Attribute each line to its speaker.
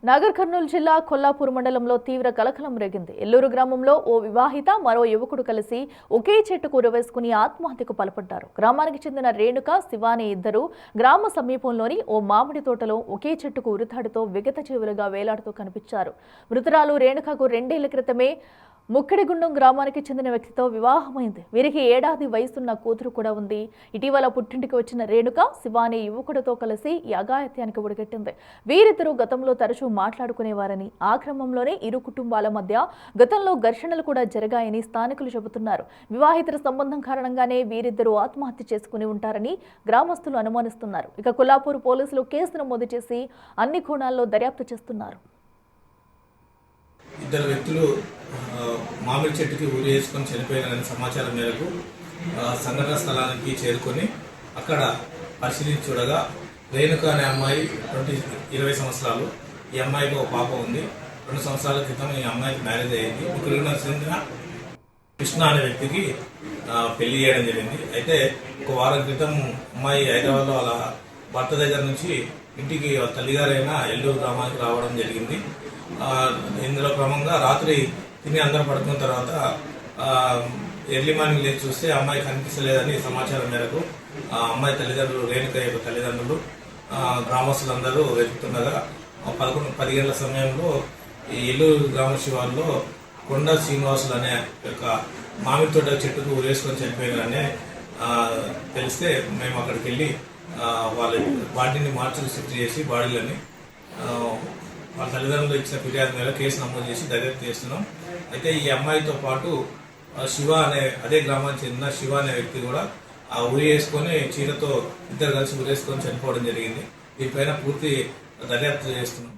Speaker 1: నాగర్ కర్నూలు జిల్లా కొల్లాపూర్ మండలంలో తీవ్ర కలకలం రేగింది. ఎల్లూరు గ్రామంలో ఓ వివాహిత మరో యువకుడు కలిసి ఒకే చెట్టుకు ఉరవేసుకుని ఆత్మహత్యకు పాల్పడ్డారు. గ్రామానికి చెందిన రేణుక, శివాని ఇద్దరు గ్రామ సమీపంలోని ఓ మామిడి తోటలో ఒకే చెట్టుకు ఉరితాడుతో విగత జీవులుగా వేలాడుతూ కనిపించారు. మృతురాలు రేణుకకు 2 ఏళ్ల క్రితమే ముక్కిడిగుండం గ్రామానికి చెందిన వ్యక్తితో వివాహమైంది. వీరికి 1 ఏడాది వయసున్న కూతురు కూడా ఉంది. ఇటీవల పుట్టింటికి వచ్చిన రేణుక, శివాని యువకుడితో కలిసి ఈ అఘాయిత్యానికి ఒడిగట్టింది. వీరిద్దరూ గతంలో తరచూ మాట్లాడుకునేవారని, ఆ క్రమంలోనే ఇరు కుటుంబాల మధ్య గతంలో ఘర్షణలు కూడా జరిగాయని స్థానికులు చెబుతున్నారు. వివాహితర సంబంధం కారణంగానే వీరిద్దరూ ఆత్మహత్య చేసుకుని ఉంటారని గ్రామస్తులు అనుమానిస్తున్నారు. ఇక కొల్లాపూర్ పోలీసులు కేసు నమోదు చేసి అన్ని కోణాల్లో దర్యాప్తు చేస్తున్నారు.
Speaker 2: ఇద్దరు వ్యక్తులు మామిడి చెట్టుకి ఊరి వేసుకొని చనిపోయినారనే సమాచారం మేరకు సంఘటన స్థలానికి చేరుకొని అక్కడ పరిశీలించి చూడగా రేణుక అనే అమ్మాయి 20 సంవత్సరాలు. ఈ అమ్మాయికి ఒక పాప ఉంది. 2 సంవత్సరాల క్రితం ఈ అమ్మాయికి మ్యారేజ్ అయ్యింది. ముగ్గురు చెందిన కృష్ణ అనే వ్యక్తికి పెళ్లి చేయడం జరిగింది. అయితే ఒక వారం క్రితం అమ్మాయి హైదరాబాద్లో వాళ్ళ భర్త దగ్గర నుంచి ఇంటికి తల్లిగారైన ఎల్లూరు గ్రామానికి రావడం జరిగింది. ఇందులో క్రమంగా రాత్రి తిని అందరం పడుకున్న తర్వాత ఎర్లీ మార్నింగ్ లేచి చూస్తే అమ్మాయి కనిపించలేదని సమాచారం మేరకు అమ్మాయి తల్లిదండ్రులు, రేణుక యొక్క తల్లిదండ్రులు, గ్రామస్తులందరూ వెతుకుతుండగా 10 గంటల సమయంలో ఈ ఎల్లూరు గ్రామ శివార్లో కొండ శ్రీనివాసులు అనే యొక్క మామిడి తోట చెట్టుకు ఉరేసుకొని చనిపోయినారని తెలిస్తే మేము అక్కడికి వెళ్ళి వాళ్ళ బాడీని మార్చుకు షిఫ్ట్ చేసి బాడీలని వాళ్ళ తల్లిదండ్రులు ఇచ్చిన ఫిర్యాదు మీద కేసు నమోదు చేసి దర్యాప్తు చేస్తున్నాం. అయితే ఈ అమ్మాయితో పాటు శివ అనే అదే గ్రామానికి చెందిన శివ అనే వ్యక్తి కూడా ఉరి వేసుకొని చీరతో ఇద్దరు కలిసి ఉరేసుకొని చనిపోవడం జరిగింది. దీనిపైన పూర్తి దర్యాప్తు చేస్తున్నాం.